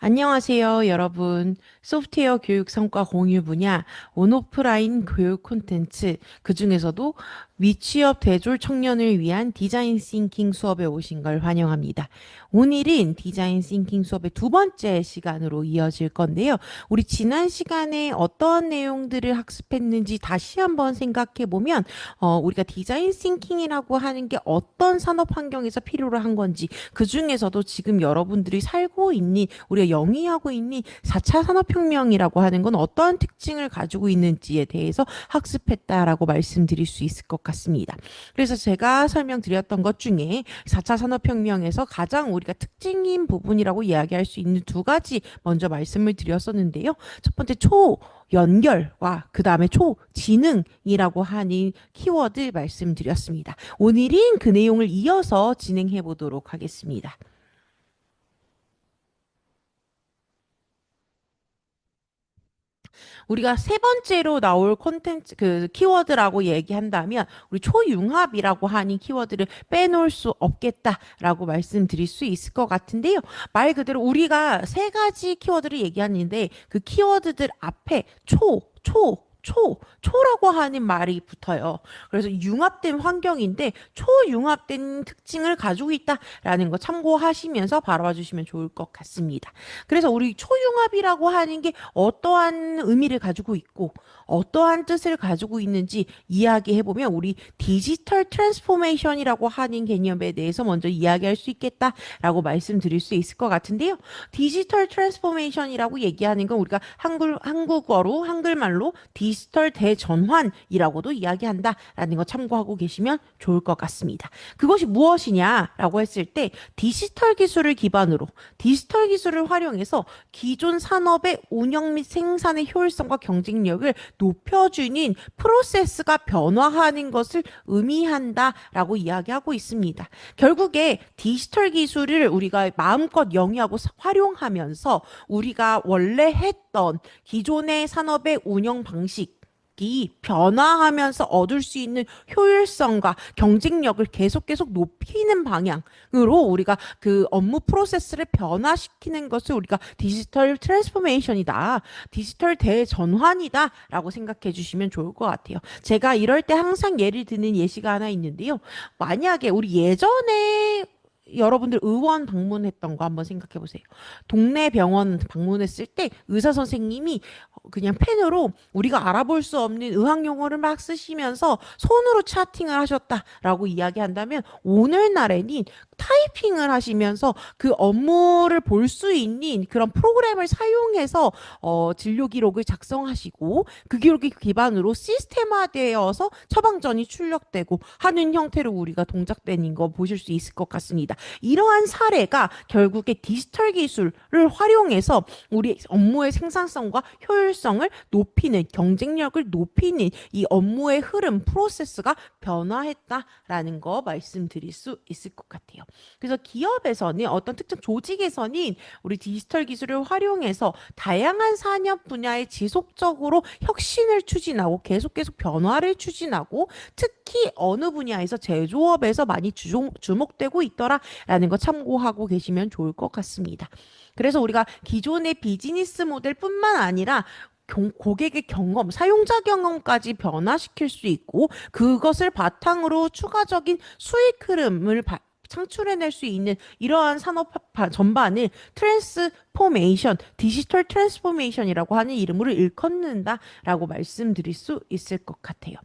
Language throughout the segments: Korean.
안녕하세요, 여러분. 소프트웨어 교육 성과 공유 분야 온오프라인 교육 콘텐츠, 그중에서도 미취업 대졸 청년을 위한 디자인 싱킹 수업에 오신 걸 환영합니다. 오늘은 디자인 싱킹 수업의 두 번째 시간으로 이어질 건데요. 우리 지난 시간에 어떠한 내용들을 학습했는지 다시 한번 생각해 보면, 우리가 디자인 싱킹이라고 하는 게 어떤 산업 환경에서 필요로 한 건지, 그중에서도 지금 여러분들이 살고 있는, 우리가 영위하고 있는 4차 산업혁명이라고 하는 건 어떠한 특징을 가지고 있는지에 대해서 학습했다라고 말씀드릴 수 있을 것 같습니다. 그래서 제가 설명드렸던 것 중에 4차 산업혁명에서 가장 우리가 특징인 부분이라고 이야기할 수 있는 두 가지 먼저 말씀을 드렸었는데요. 첫 번째 초연결과 그 다음에 초지능이라고 하는 키워드 말씀드렸습니다. 오늘은 그 내용을 이어서 진행해 보도록 하겠습니다. 우리가 세 번째로 나올 콘텐츠, 그 키워드라고 얘기한다면, 우리 초융합이라고 하는 키워드를 빼놓을 수 없겠다라고 말씀드릴 수 있을 것 같은데요. 말 그대로 우리가 세 가지 키워드를 얘기하는데, 그 키워드들 앞에 초라고 하는 말이 붙어요. 그래서 융합된 환경인데 초융합된 특징을 가지고 있다라는 거 참고하시면서 바라봐 주시면 좋을 것 같습니다. 그래서 우리 초융합이라고 하는 게 어떠한 의미를 가지고 있고 어떠한 뜻을 가지고 있는지 이야기해보면 우리 디지털 트랜스포메이션이라고 하는 개념에 대해서 먼저 이야기할 수 있겠다라고 말씀드릴 수 있을 것 같은데요. 디지털 트랜스포메이션이라고 얘기하는 건 우리가 한국어로 한글말로 디지털 대전환이라고도 이야기한다라는 거 참고하고 계시면 좋을 것 같습니다. 그것이 무엇이냐라고 했을 때 디지털 기술을 기반으로 디지털 기술을 활용해서 기존 산업의 운영 및 생산의 효율성과 경쟁력을 높여주는 프로세스가 변화하는 것을 의미한다라고 이야기하고 있습니다. 결국에 디지털 기술을 우리가 마음껏 영위하고 활용하면서 우리가 원래 했던 기존의 산업의 운영 방식이 변화하면서 얻을 수 있는 효율성과 경쟁력을 계속 높이는 방향으로 우리가 그 업무 프로세스를 변화시키는 것을 우리가 디지털 트랜스포메이션이다, 디지털 대전환이다라고 생각해 주시면 좋을 것 같아요. 제가 이럴 때 항상 예를 드는 예시가 하나 있는데요. 만약에 우리 예전에 여러분들 의원 방문했던 거 한번 생각해 보세요. 동네 병원 방문했을 때 의사 선생님이 그냥 펜으로 우리가 알아볼 수 없는 의학 용어를 막 쓰시면서 손으로 차팅을 하셨다라고 이야기한다면 오늘날에는 타이핑을 하시면서 그 업무를 볼 수 있는 그런 프로그램을 사용해서 진료 기록을 작성하시고 그 기록을 기반으로 시스템화되어서 처방전이 출력되고 하는 형태로 우리가 동작되는 거 보실 수 있을 것 같습니다. 이러한 사례가 결국에 디지털 기술을 활용해서 우리 업무의 생산성과 효율성을 높이는, 경쟁력을 높이는 이 업무의 흐름, 프로세스가 변화했다라는 거 말씀드릴 수 있을 것 같아요. 그래서 기업에서는 어떤 특정 조직에서는 우리 디지털 기술을 활용해서 다양한 산업 분야에 지속적으로 혁신을 추진하고 계속 변화를 추진하고 특히 어느 분야에서 제조업에서 많이 주목되고 있더라라는 거 참고하고 계시면 좋을 것 같습니다. 그래서 우리가 기존의 비즈니스 모델뿐만 아니라 고객의 경험, 사용자 경험까지 변화시킬 수 있고 그것을 바탕으로 추가적인 수익 흐름을 창출해낼 수 있는 이러한 산업 전반을 트랜스포메이션, 디지털 트랜스포메이션이라고 하는 이름으로 일컫는다라고 말씀드릴 수 있을 것 같아요.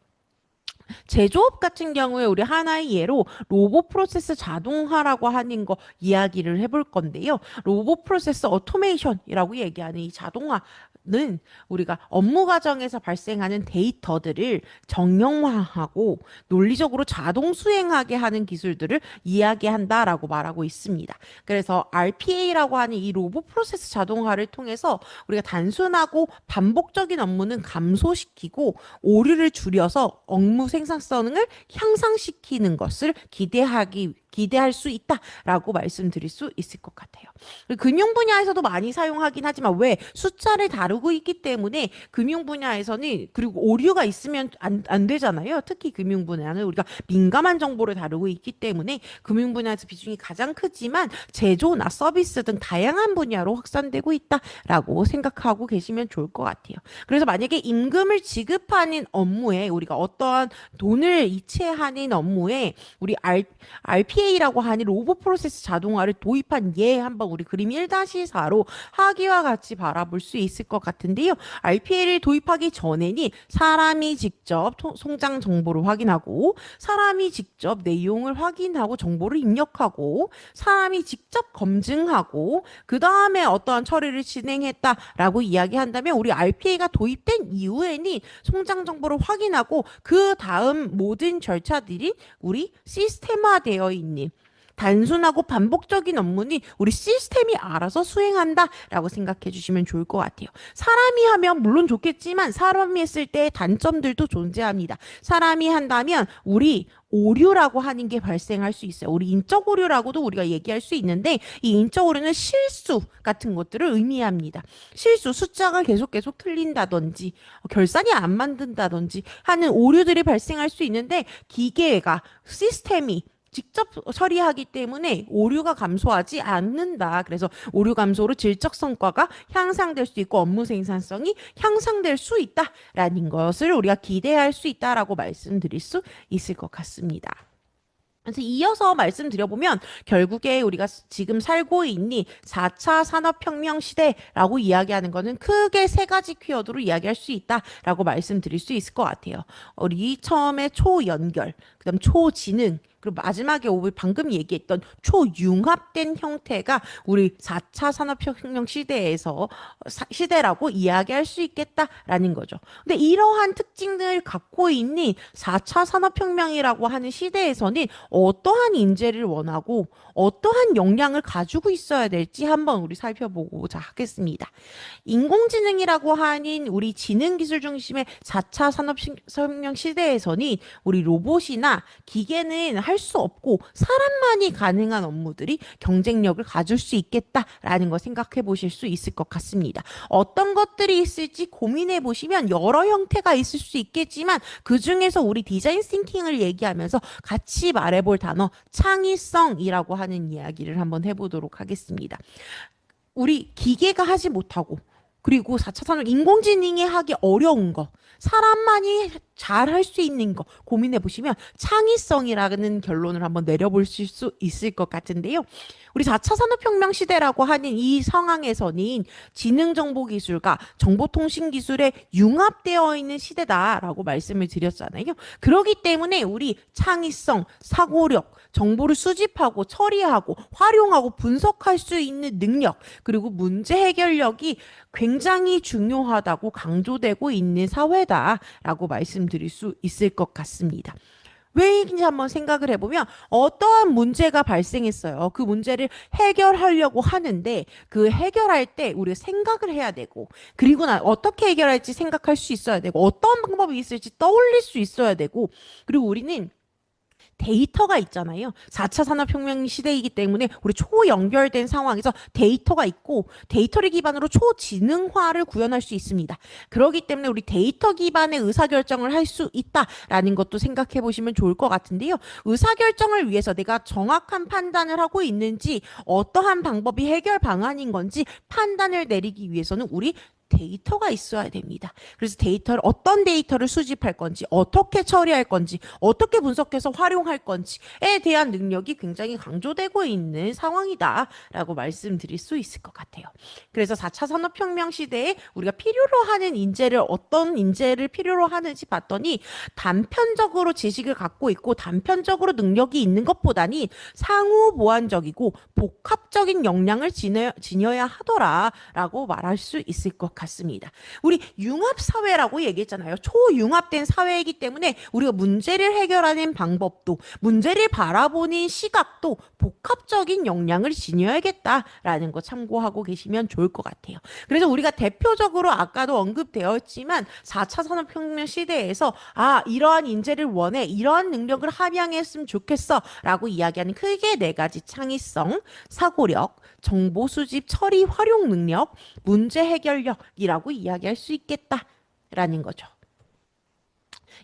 제조업 같은 경우에 우리 하나의 예로 로봇 프로세스 자동화라고 하는 거 이야기를 해볼 건데요. 로봇 프로세스 오토메이션이라고 얘기하는 이 자동화는 우리가 업무 과정에서 발생하는 데이터들을 정형화하고 논리적으로 자동 수행하게 하는 기술들을 이야기한다라고 말하고 있습니다. 그래서 RPA라고 하는 이 로봇 프로세스 자동화를 통해서 우리가 단순하고 반복적인 업무는 감소시키고 오류를 줄여서 업무 생산성을 향상시키는 것을 기대할 수 있다라고 말씀드릴 수 있을 것 같아요. 금융 분야에서도 많이 사용하긴 하지만 왜 숫자를 다루고 있기 때문에 금융 분야에서는 그리고 오류가 있으면 안 되잖아요. 특히 금융 분야는 우리가 민감한 정보를 다루고 있기 때문에 금융 분야에서 비중이 가장 크지만 제조나 서비스 등 다양한 분야로 확산되고 있다라고 생각하고 계시면 좋을 것 같아요. 그래서 만약에 임금을 지급하는 업무에 우리가 어떠한 돈을 이체하는 업무에 우리 RPA라고 하는 로봇 프로세스 자동화를 도입한 예 한번 우리 그림 1-4로 하기와 같이 바라볼 수 있을 것 같은데요. RPA를 도입하기 전에는 사람이 직접 송장 정보를 확인하고 사람이 직접 내용을 확인하고 정보를 입력하고 사람이 직접 검증하고 그 다음에 어떠한 처리를 진행했다라고 이야기한다면 우리 RPA가 도입된 이후에는 송장 정보를 확인하고 그 다음 모든 절차들이 우리 시스템화되어 있는 단순하고 반복적인 업무는 우리 시스템이 알아서 수행한다라고 생각해 주시면 좋을 것 같아요. 사람이 하면 물론 좋겠지만 사람이 했을 때의 단점들도 존재합니다. 사람이 한다면 우리 오류라고 하는 게 발생할 수 있어요. 우리 인적 오류라고도 우리가 얘기할 수 있는데 이 인적 오류는 실수 같은 것들을 의미합니다. 실수, 숫자가 계속 틀린다든지 결산이 안 만든다든지 하는 오류들이 발생할 수 있는데 기계가 시스템이 직접 처리하기 때문에 오류가 감소하지 않는다. 그래서 오류 감소로 질적 성과가 향상될 수 있고 업무 생산성이 향상될 수 있다라는 것을 우리가 기대할 수 있다라고 말씀드릴 수 있을 것 같습니다. 그래서 이어서 말씀드려보면 결국에 우리가 지금 살고 있는 4차 산업혁명 시대라고 이야기하는 것은 크게 세 가지 키워드로 이야기할 수 있다라고 말씀드릴 수 있을 것 같아요. 우리 처음에 초연결, 그다음 초지능, 그리고 마지막에 우리 방금 얘기했던 초융합된 형태가 우리 4차 산업혁명 시대라고 이야기할 수 있겠다라는 거죠. 근데 이러한 특징을 갖고 있는 4차 산업혁명이라고 하는 시대에서는 어떠한 인재를 원하고 어떠한 역량을 가지고 있어야 될지 한번 우리 살펴보고자 하겠습니다. 인공지능이라고 하는 우리 지능기술 중심의 4차 산업혁명 시대에서는 우리 로봇이나 기계는 할 수 없고 사람만이 가능한 업무들이 경쟁력을 가질 수 있겠다라는 거 생각해 보실 수 있을 것 같습니다. 어떤 것들이 있을지 고민해 보시면 여러 형태가 있을 수 있겠지만 그 중에서 우리 디자인 싱킹을 얘기하면서 같이 말해볼 단어 창의성이라고 하는 이야기를 한번 해보도록 하겠습니다. 우리 기계가 하지 못하고 그리고 4차 산업 인공지능이 하기 어려운 거 사람만이 잘 할 수 있는 거 고민해 보시면 창의성이라는 결론을 한번 내려보실 수 있을 것 같은데요. 우리 4차 산업혁명 시대라고 하는 이 상황에서는 지능정보기술과 정보통신기술에 융합되어 있는 시대다라고 말씀을 드렸잖아요. 그렇기 때문에 우리 창의성, 사고력, 정보를 수집하고 처리하고 활용하고 분석할 수 있는 능력 그리고 문제 해결력이 굉장히 중요하다고 강조되고 있는 사회다라고 말씀드릴 수 있을 것 같습니다. 왜인지 한번 생각을 해보면 어떠한 문제가 발생했어요. 그 문제를 해결하려고 하는데 그 해결할 때 우리가 생각을 해야 되고 그리고 어떻게 해결할지 생각할 수 있어야 되고 어떤 방법이 있을지 떠올릴 수 있어야 되고 그리고 우리는 데이터가 있잖아요. 4차 산업혁명 시대이기 때문에 우리 초연결된 상황에서 데이터가 있고 데이터를 기반으로 초지능화를 구현할 수 있습니다. 그렇기 때문에 우리 데이터 기반의 의사결정을 할 수 있다라는 것도 생각해 보시면 좋을 것 같은데요. 의사결정을 위해서 내가 정확한 판단을 하고 있는지 어떠한 방법이 해결 방안인 건지 판단을 내리기 위해서는 우리 데이터가 있어야 됩니다. 그래서 어떤 데이터를 수집할 건지, 어떻게 처리할 건지, 어떻게 분석해서 활용할 건지에 대한 능력이 굉장히 강조되고 있는 상황이다라고 말씀드릴 수 있을 것 같아요. 그래서 4차 산업혁명 시대에 우리가 필요로 하는 인재를 어떤 인재를 필요로 하는지 봤더니 단편적으로 지식을 갖고 있고 단편적으로 능력이 있는 것보다는 상호 보완적이고 복합적인 역량을 지녀야 하더라라고 말할 수 있을 것 같습니다. 우리 융합사회라고 얘기했잖아요. 초융합된 사회이기 때문에 우리가 문제를 해결하는 방법도 방식도 문제를 바라보는 시각도 복합적인 역량을 지녀야겠다라는 거 참고하고 계시면 좋을 것 같아요. 그래서 우리가 대표적으로 아까도 언급되었지만 4차 산업혁명 시대에서 이러한 인재를 원해 이러한 능력을 함양했으면 좋겠어 라고 이야기하는 크게 네 가지: 창의성, 사고력, 정보 수집 처리 활용 능력, 문제 해결력이라고 이야기할 수 있겠다라는 거죠.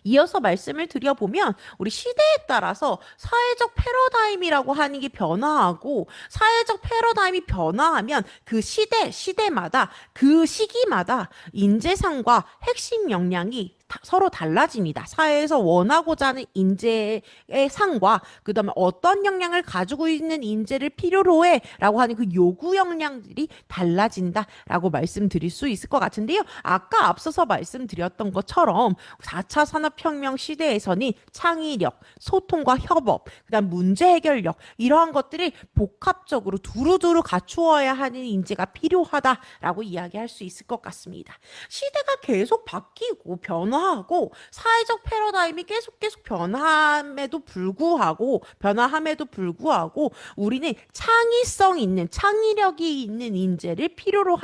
이어서 말씀을 드려보면 우리 시대에 따라서 사회적 패러다임이라고 하는 게 변화하고, 사회적 패러다임이 변화하면 그 시대마다 그 시기마다 인재상과 핵심 역량이 서로 달라집니다. 사회에서 원하고자 하는 인재의 상과 그다음에 어떤 역량을 가지고 있는 인재를 필요로 해라고 하는 그 요구 역량들이 달라진다라고 말씀드릴 수 있을 것 같은데요. 아까 앞서서 말씀드렸던 것처럼 4차 산업혁명 시대에서는 창의력, 소통과 협업, 그다음 문제 해결력 이러한 것들이 복합적으로 두루두루 갖추어야 하는 인재가 필요하다라고 이야기할 수 있을 것 같습니다. 시대가 계속 바뀌고 변화하고 사회적 패러다임이 계속 변함에도 불구하고 우리는 창의성 있는, 창의력이 있는 인재를 필요로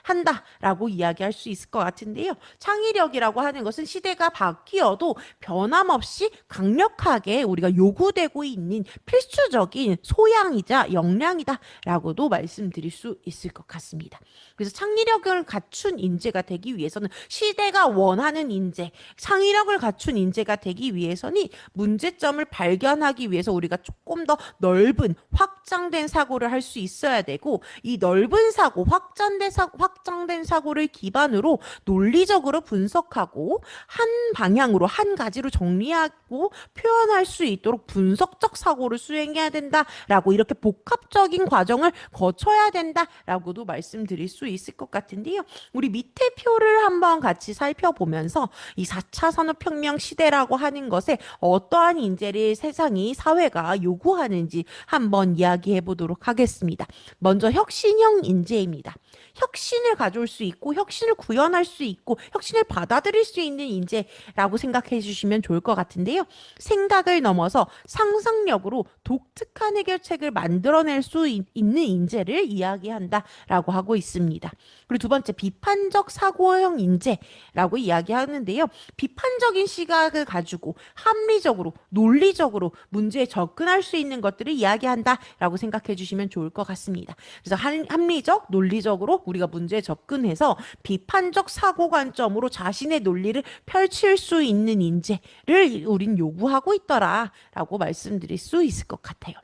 한다라고 이야기할 수 있을 것 같은데요. 창의력이라고 하는 것은 시대가 바뀌어도 변함없이 강력하게 우리가 요구되고 있는 필수적인 소양이자 역량이다라고도 말씀드릴 수 있을 것 같습니다. 그래서 창의력을 갖춘 인재가 되기 위해서는, 시대가 원하는 인재, 창의력을 갖춘 인재가 되기 위해서는 문제점을 발견하기 위해서 우리가 조금 더 넓은 확장된 사고를 할 수 있어야 되고, 이 넓은 사고, 확장된 사고를 기반으로 논리적으로 분석하고 한 방향으로, 한 가지로 정리하고 표현할 수 있도록 분석적 사고를 수행해야 된다라고, 이렇게 복합적인 과정을 거쳐야 된다라고도 말씀드릴 수 있을 것 같은데요. 우리 밑에 표를 한번 같이 살펴보면서 이 4차 산업혁명 시대라고 하는 것에 어떠한 인재를 세상이, 사회가 요구하는지 한번 이야기해 보도록 하겠습니다. 먼저 혁신형 인재입니다. 혁신을 가져올 수 있고, 혁신을 구현할 수 있고, 혁신을 받아들일 수 있는 인재라고 생각해 주시면 좋을 것 같은데요. 생각을 넘어서 상상력으로 독특한 해결책을 만들어낼 수 있는 인재를 이야기한다라고 하고 있습니다. 그리고 두 번째, 비판적 사고형 인재라고 이야기하는데요. 비판적인 시각을 가지고 합리적으로, 논리적으로 문제에 접근할 수 있는 것들을 이야기한다라고 생각해 주시면 좋을 것 같습니다. 그래서 합리적, 논리적으로 우리가 문제에 접근해서 비판적 사고 관점으로 자신의 논리를 펼칠 수 있는 인재를 우린 요구하고 있더라라고 말씀드릴 수 있을 것 같아요.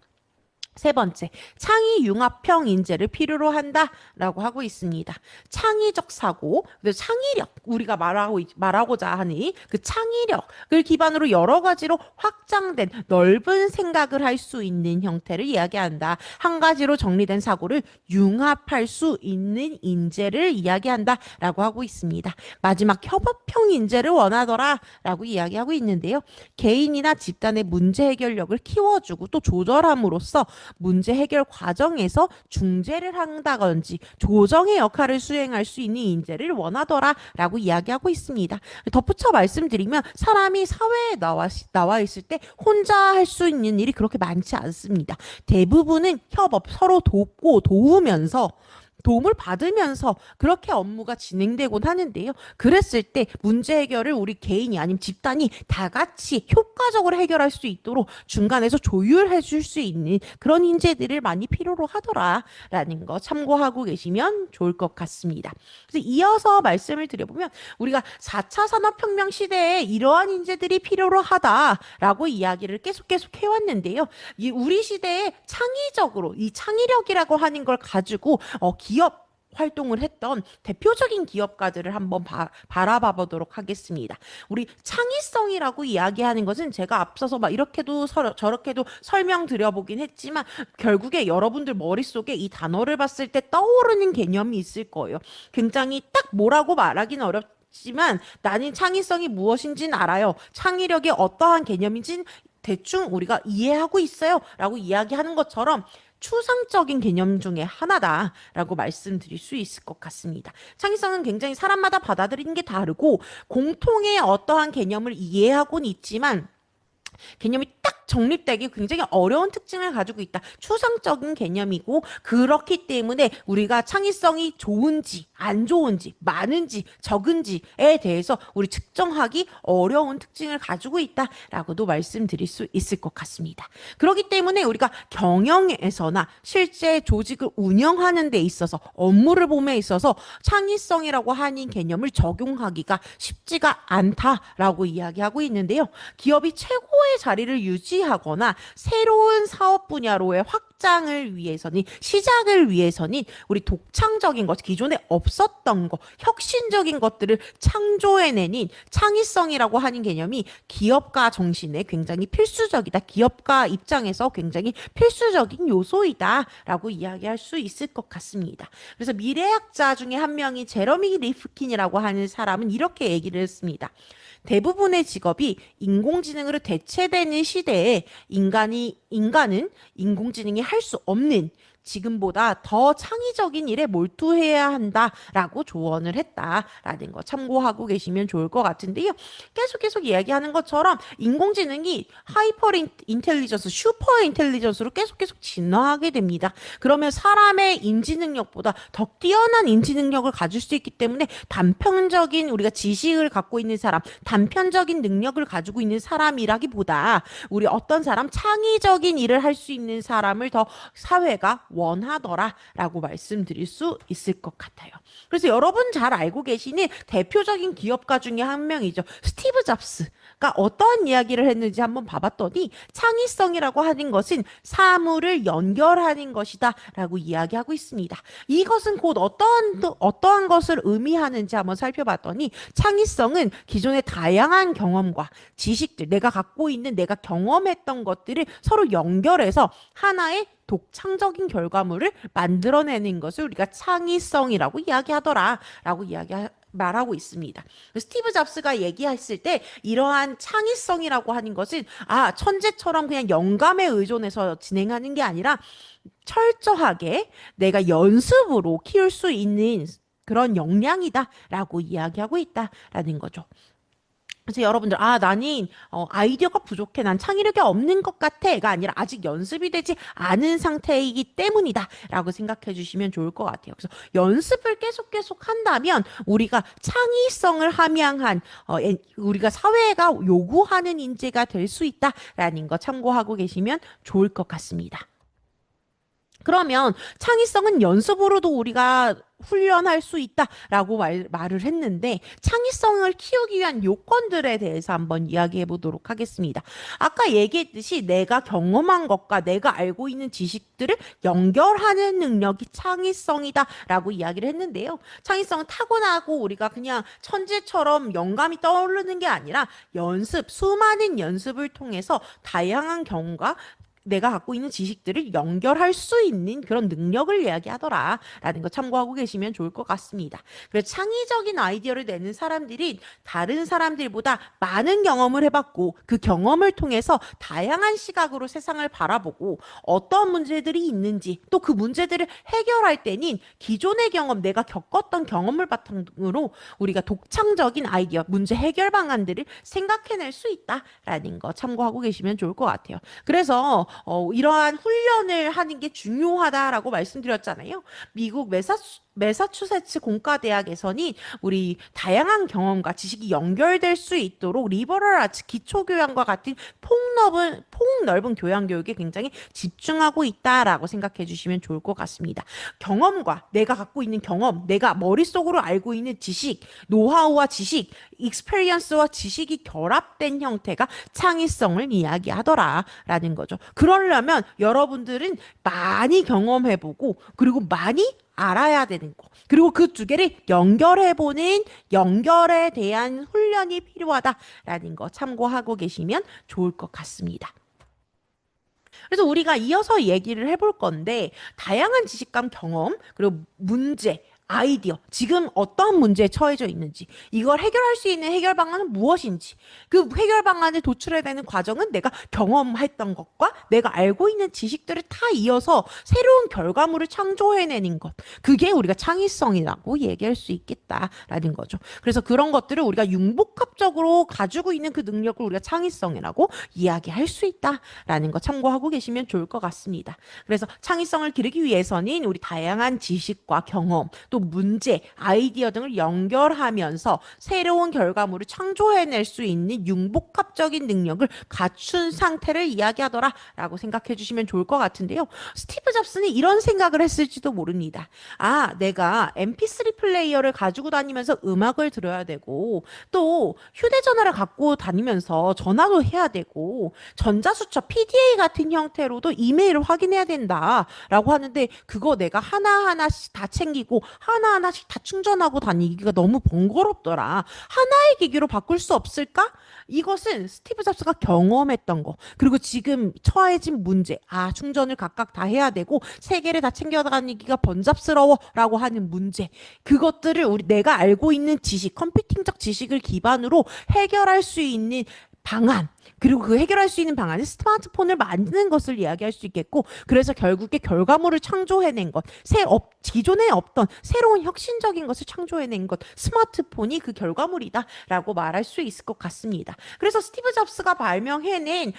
세 번째, 창의 융합형 인재를 필요로 한다라고 하고 있습니다. 창의적 사고, 창의력, 우리가 말하고자 하니 그 창의력을 기반으로 여러 가지로 확장된 넓은 생각을 할 수 있는 형태를 이야기한다. 한 가지로 정리된 사고를 융합할 수 있는 인재를 이야기한다라고 하고 있습니다. 마지막, 협업형 인재를 원하더라라고 이야기하고 있는데요. 개인이나 집단의 문제 해결력을 키워주고 또 조절함으로써 문제 해결 과정에서 중재를 한다든지 조정의 역할을 수행할 수 있는 인재를 원하더라라고 이야기하고 있습니다. 덧붙여 말씀드리면, 사람이 사회에 나와 있을 때 혼자 할 수 있는 일이 그렇게 많지 않습니다. 대부분은 협업, 서로 돕고 도움을 받으면서 그렇게 업무가 진행되곤 하는데요. 그랬을 때 문제 해결을 우리 개인이 아니면 집단이 다 같이 효과적으로 해결할 수 있도록 중간에서 조율해 줄 수 있는 그런 인재들을 많이 필요로 하더라라는 거 참고하고 계시면 좋을 것 같습니다. 그래서 이어서 말씀을 드려보면, 우리가 4차 산업혁명 시대에 이러한 인재들이 필요로 하다라고 이야기를 계속 해왔는데요. 우리 시대에 창의적으로 이 창의력이라고 하는 걸 가지고 기업 활동을 했던 대표적인 기업가들을 한번 바라봐 보도록 하겠습니다. 우리 창의성이라고 이야기하는 것은 제가 앞서서 막 이렇게도 저렇게도 설명드려보긴 했지만, 결국에 여러분들 머릿속에 이 단어를 봤을 때 떠오르는 개념이 있을 거예요. 굉장히 딱 뭐라고 말하기는 어렵지만 나는 창의성이 무엇인지는 알아요. 창의력이 어떠한 개념인지는 대충 우리가 이해하고 있어요 라고 이야기하는 것처럼 추상적인 개념 중에 하나다라고 말씀드릴 수 있을 것 같습니다. 창의성은 굉장히 사람마다 받아들이는 게 다르고 공통의 어떠한 개념을 이해하고는 있지만 개념이 딱 정립되기 굉장히 어려운 특징을 가지고 있다. 추상적인 개념이고 그렇기 때문에 우리가 창의성이 좋은지 안 좋은지 많은지 적은지에 대해서 우리 측정하기 어려운 특징을 가지고 있다라고도 말씀드릴 수 있을 것 같습니다. 그렇기 때문에 우리가 경영에서나 실제 조직을 운영하는 데 있어서 업무를 봄에 있어서 창의성이라고 하는 개념을 적용하기가 쉽지가 않다라고 이야기하고 있는데요. 기업이 최고의 자리를 유지하거나 새로운 사업 분야로의 확장을 위해서는 시작을 위해서는 우리 독창적인 것, 기존에 없었던 것, 혁신적인 것들을 창조해내는 창의성이라고 하는 개념이 기업가 정신에 굉장히 필수적이다. 기업가 입장에서 굉장히 필수적인 요소이다라고 이야기할 수 있을 것 같습니다. 그래서 미래학자 중에 한 명이 제러미 리프킨이라고 하는 사람은 이렇게 얘기를 했습니다. 대부분의 직업이 인공지능으로 대체되는 시대에 인간은 인공지능이 할 수 없는 지금보다 더 창의적인 일에 몰두해야 한다라고 조언을 했다라는 거 참고하고 계시면 좋을 것 같은데요. 계속 이야기하는 것처럼 인공지능이 하이퍼 인텔리전스, 슈퍼 인텔리전스로 계속 진화하게 됩니다. 그러면 사람의 인지 능력보다 더 뛰어난 인지 능력을 가질 수 있기 때문에 단편적인 우리가 지식을 갖고 있는 사람, 단편적인 능력을 가지고 있는 사람이라기보다 우리 어떤 사람 창의적인 일을 할 수 있는 사람을 더 사회가 원하더라라고 말씀드릴 수 있을 것 같아요. 그래서 여러분 잘 알고 계시는 대표적인 기업가 중에 한 명이죠. 스티브 잡스가 어떠한 이야기를 했는지 한번 봐봤더니 창의성이라고 하는 것은 사물을 연결하는 것이다 라고 이야기하고 있습니다. 이것은 곧 어떠한 것을 의미하는지 한번 살펴봤더니 창의성은 기존의 다양한 경험과 지식들, 내가 갖고 있는 내가 경험했던 것들을 서로 연결해서 하나의 독창적인 결과물을 만들어내는 것을 우리가 창의성이라고 이야기하더라라고 말하고 있습니다. 스티브 잡스가 얘기했을 때 이러한 창의성이라고 하는 것은 천재처럼 그냥 영감에 의존해서 진행하는 게 아니라 철저하게 내가 연습으로 키울 수 있는 그런 역량이다라고 이야기하고 있다라는 거죠. 그래서 여러분들, 나는 아이디어가 부족해. 난 창의력이 없는 것 같아.가 아니라 아직 연습이 되지 않은 상태이기 때문이다. 라고 생각해 주시면 좋을 것 같아요. 그래서 연습을 계속 한다면 우리가 창의성을 함양한, 우리가 사회가 요구하는 인재가 될 수 있다라는 거 참고하고 계시면 좋을 것 같습니다. 그러면 창의성은 연습으로도 우리가 훈련할 수 있다라고 말을 했는데 창의성을 키우기 위한 요건들에 대해서 한번 이야기해 보도록 하겠습니다. 아까 얘기했듯이 내가 경험한 것과 내가 알고 있는 지식들을 연결하는 능력이 창의성이다라고 이야기를 했는데요. 창의성은 타고나고 우리가 그냥 천재처럼 영감이 떠오르는 게 아니라 수많은 연습을 통해서 다양한 경험과 내가 갖고 있는 지식들을 연결할 수 있는 그런 능력을 이야기하더라라는 거 참고하고 계시면 좋을 것 같습니다. 그래서 창의적인 아이디어를 내는 사람들이 다른 사람들보다 많은 경험을 해봤고 그 경험을 통해서 다양한 시각으로 세상을 바라보고 어떤 문제들이 있는지 또 그 문제들을 해결할 때는 기존의 경험, 내가 겪었던 경험을 바탕으로 우리가 독창적인 아이디어, 문제 해결 방안들을 생각해낼 수 있다라는 거 참고하고 계시면 좋을 것 같아요. 그래서 이러한 훈련을 하는 게 중요하다라고 말씀드렸잖아요. 미국 매사추세츠 공과대학에서는 우리 다양한 경험과 지식이 연결될 수 있도록 리버럴 아츠 기초교양과 같은 폭넓은 교양 교육에 굉장히 집중하고 있다라고 생각해 주시면 좋을 것 같습니다. 경험과 내가 갖고 있는 경험, 내가 머릿속으로 알고 있는 지식, 노하우와 지식, 익스페리언스와 지식이 결합된 형태가 창의성을 이야기하더라라는 거죠. 그러려면 여러분들은 많이 경험해보고 그리고 많이 알아야 되는 거. 그리고 그 두 개를 연결해보는 연결에 대한 훈련이 필요하다라는 거 참고하고 계시면 좋을 것 같습니다. 그래서 우리가 이어서 얘기를 해볼 건데 다양한 지식감 경험 그리고 문제 아이디어, 지금 어떠한 문제에 처해져 있는지, 이걸 해결할 수 있는 해결 방안은 무엇인지, 그 해결 방안을 도출해야 되는 과정은 내가 경험했던 것과 내가 알고 있는 지식들을 다 이어서 새로운 결과물을 창조해내는 것. 그게 우리가 창의성이라고 얘기할 수 있겠다라는 거죠. 그래서 그런 것들을 우리가 융복합적으로 가지고 있는 그 능력을 우리가 창의성이라고 이야기할 수 있다라는 거 참고하고 계시면 좋을 것 같습니다. 그래서 창의성을 기르기 위해서는 우리 다양한 지식과 경험, 또 문제, 아이디어 등을 연결하면서 새로운 결과물을 창조해낼 수 있는 융복합적인 능력을 갖춘 상태를 이야기하더라라고 생각해 주시면 좋을 것 같은데요. 스티브 잡스는 이런 생각을 했을지도 모릅니다. 아, 내가 MP3 플레이어를 가지고 다니면서 음악을 들어야 되고, 또 휴대전화를 갖고 다니면서 전화도 해야 되고, 전자수첩 PDA 같은 형태로도 이메일을 확인해야 된다라고 하는데, 그거 내가 하나하나씩 다 챙기고 하나하나씩 다 충전하고 다니기가 너무 번거롭더라. 하나의 기기로 바꿀 수 없을까? 이것은 스티브 잡스가 경험했던 거. 그리고 지금 처해진 문제. 아, 충전을 각각 다 해야 되고 세 개를 다 챙겨 다니기가 번잡스러워라고 하는 문제. 그것들을 내가 알고 있는 지식, 컴퓨팅적 지식을 기반으로 해결할 수 있는 방안, 그리고 그 해결할 수 있는 방안이 스마트폰을 만드는 것을 이야기할 수 있겠고, 그래서 결국에 결과물을 창조해낸 것, 기존에 없던 새로운 혁신적인 것을 창조해낸 것, 스마트폰이 그 결과물이다라고 말할 수 있을 것 같습니다. 그래서 스티브 잡스가 발견해낸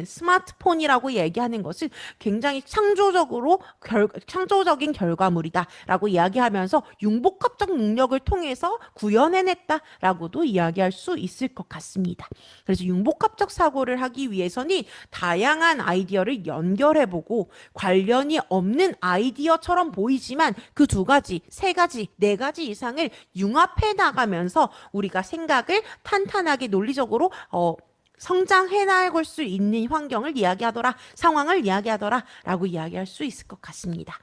스마트폰이라고 얘기하는 것은 굉장히 창조적인 결과물이다라고 이야기하면서 융복합적 능력을 통해서 구현해냈다라고도 이야기할 수 있을 것 같습니다. 그래서 융복합적 사고를 하기 위해서는 다양한 아이디어를 연결해보고 관련이 없는 아이디어처럼 보이지만 그 두 가지, 세 가지, 네 가지 이상을 융합해 나가면서 우리가 생각을 탄탄하게 논리적으로 성장해 나갈 수 있는 환경을 이야기하더라, 상황을 이야기하더라 라고 이야기할 수 있을 것 같습니다.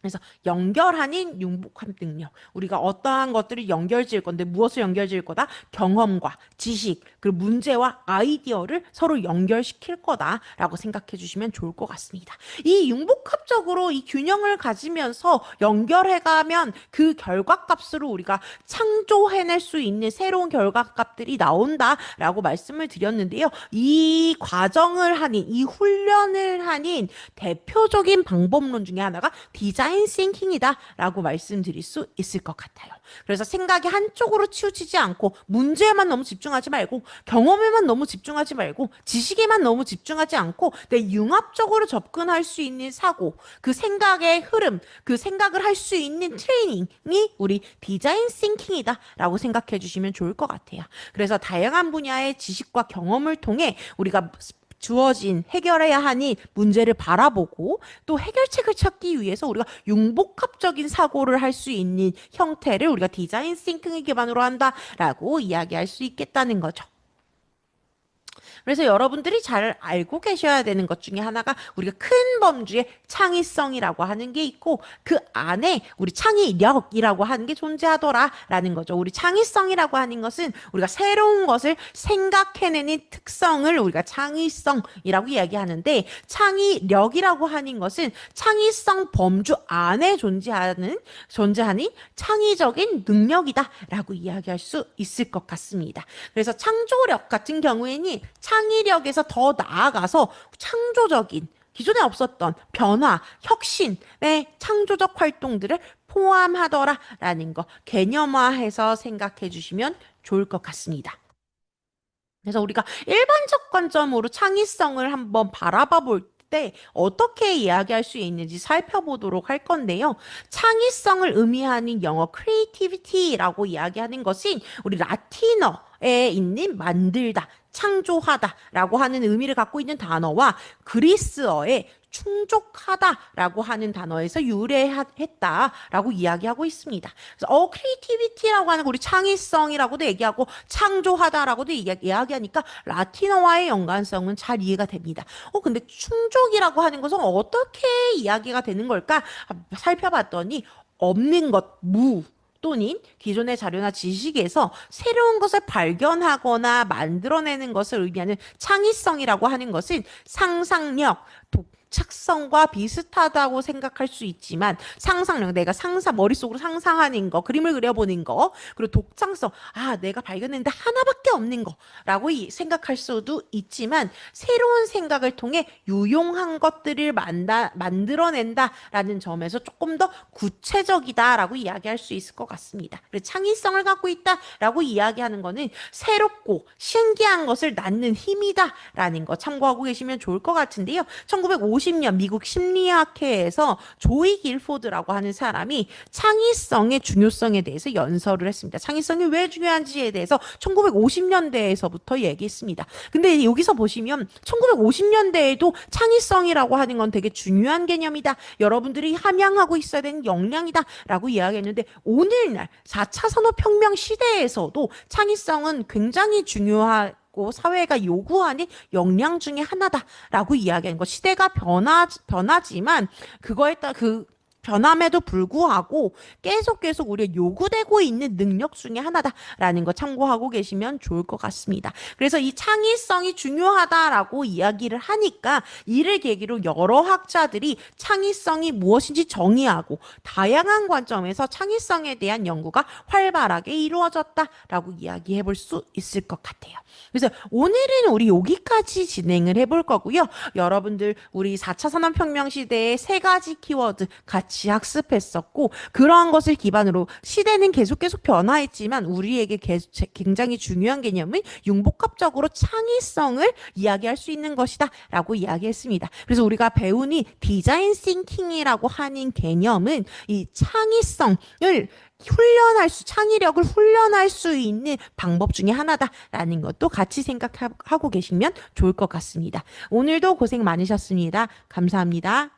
그래서 연결하는 융복합 능력. 우리가 어떠한 것들을 연결지을 건데 무엇을 연결지을 거다? 경험과 지식, 그리고 문제와 아이디어를 서로 연결시킬 거다라고 생각해 주시면 좋을 것 같습니다. 이 융복합적으로 이 균형을 가지면서 연결해가면 그 결과값으로 우리가 창조해낼 수 있는 새로운 결과값들이 나온다라고 말씀을 드렸는데요. 이 과정을 하는, 이 훈련을 하는 대표적인 방법론 중에 하나가 디자인 싱킹이다라고 말씀드릴 수 있을 것 같아요. 그래서 생각이 한쪽으로 치우치지 않고 문제에만 너무 집중하지 말고 경험에만 너무 집중하지 말고 지식에만 너무 집중하지 않고 내 융합적으로 접근할 수 있는 사고, 그 생각의 흐름, 그 생각을 할 수 있는 트레이닝이 우리 디자인 싱킹이다라고 생각해 주시면 좋을 것 같아요. 그래서 다양한 분야의 지식과 경험을 통해 우리가 주어진 해결해야 하니 문제를 바라보고 또 해결책을 찾기 위해서 우리가 융복합적인 사고를 할 수 있는 형태를 우리가 디자인 싱킹을 기반으로 한다라고 이야기할 수 있겠다는 거죠. 그래서 여러분들이 잘 알고 계셔야 되는 것 중에 하나가 우리가 큰 범주의 창의성이라고 하는 게 있고 그 안에 우리 창의력이라고 하는 게 존재하더라라는 거죠. 우리 창의성이라고 하는 것은 우리가 새로운 것을 생각해내는 특성을 우리가 창의성이라고 이야기하는데, 창의력이라고 하는 것은 창의성 범주 안에 존재하는 창의적인 능력이다라고 이야기할 수 있을 것 같습니다. 그래서 창조력 같은 경우에는 창의력에서 더 나아가서 창조적인, 기존에 없었던 변화, 혁신의 창조적 활동들을 포함하더라라는 거 개념화해서 생각해 주시면 좋을 것 같습니다. 그래서 우리가 일반적 관점으로 창의성을 한번 바라봐 볼 때 어떻게 이야기할 수 있는지 살펴보도록 할 건데요. 창의성을 의미하는 영어 creativity라고 이야기하는 것이 우리 라틴어에 있는 만들다, 창조하다라고 하는 의미를 갖고 있는 단어와 그리스어의 충족하다라고 하는 단어에서 유래했다라고 이야기하고 있습니다. 그래서 크리에이티비티라고 하는 우리 창의성이라고도 얘기하고 창조하다라고도 이야기하니까 라틴어와의 연관성은 잘 이해가 됩니다. 근데 충족이라고 하는 것은 어떻게 이야기가 되는 걸까? 살펴봤더니 없는 것, 무, 또는 기존의 자료나 지식에서 새로운 것을 발견하거나 만들어내는 것을 의미하는 창의성이라고 하는 것은 상상력, 독창성과 비슷하다고 생각할 수 있지만 상상력, 내가 머릿속으로 상상하는 거, 그림을 그려보는 거, 그리고 독창성, 내가 발견했는데 하나밖에 없는 거라고 생각할 수도 있지만 새로운 생각을 통해 유용한 것들을 만들어낸다라는 점에서 조금 더 구체적이다라고 이야기할 수 있을 것 같습니다. 그리고 창의성을 갖고 있다라고 이야기하는 거는 새롭고 신기한 것을 낳는 힘이다라는 거 참고하고 계시면 좋을 것 같은데요. 1950년 미국 심리학회에서 조이 길포드라고 하는 사람이 창의성의 중요성에 대해서 연설을 했습니다. 창의성이 왜 중요한지에 대해서 1950년대에서부터 얘기했습니다. 근데 여기서 보시면 1950년대에도 창의성이라고 하는 건 되게 중요한 개념이다. 여러분들이 함양하고 있어야 되는 역량이다. 라고 이야기했는데 오늘날 4차 산업혁명 시대에서도 창의성은 굉장히 중요하고 사회가 요구하는 역량 중에 하나다라고 이야기하는 거. 시대가 변하지만 그거에 따라 변함에도 불구하고 계속 우리가 요구되고 있는 능력 중에 하나다라는 거 참고하고 계시면 좋을 것 같습니다. 그래서 이 창의성이 중요하다라고 이야기를 하니까 이를 계기로 여러 학자들이 창의성이 무엇인지 정의하고 다양한 관점에서 창의성에 대한 연구가 활발하게 이루어졌다라고 이야기해 볼 수 있을 것 같아요. 그래서 오늘은 우리 여기까지 진행을 해볼 거고요. 여러분들 우리 4차 산업혁명 시대의 세 가지 키워드 같이 학습했었고 그러한 것을 기반으로 시대는 계속 변화했지만 우리에게 굉장히 중요한 개념은 융복합적으로 창의성을 이야기할 수 있는 것이다 라고 이야기했습니다. 그래서 우리가 배우니 디자인 싱킹이라고 하는 개념은 이 창의력을 훈련할 수 있는 방법 중에 하나다라는 것도 같이 생각하고 계시면 좋을 것 같습니다. 오늘도 고생 많으셨습니다. 감사합니다.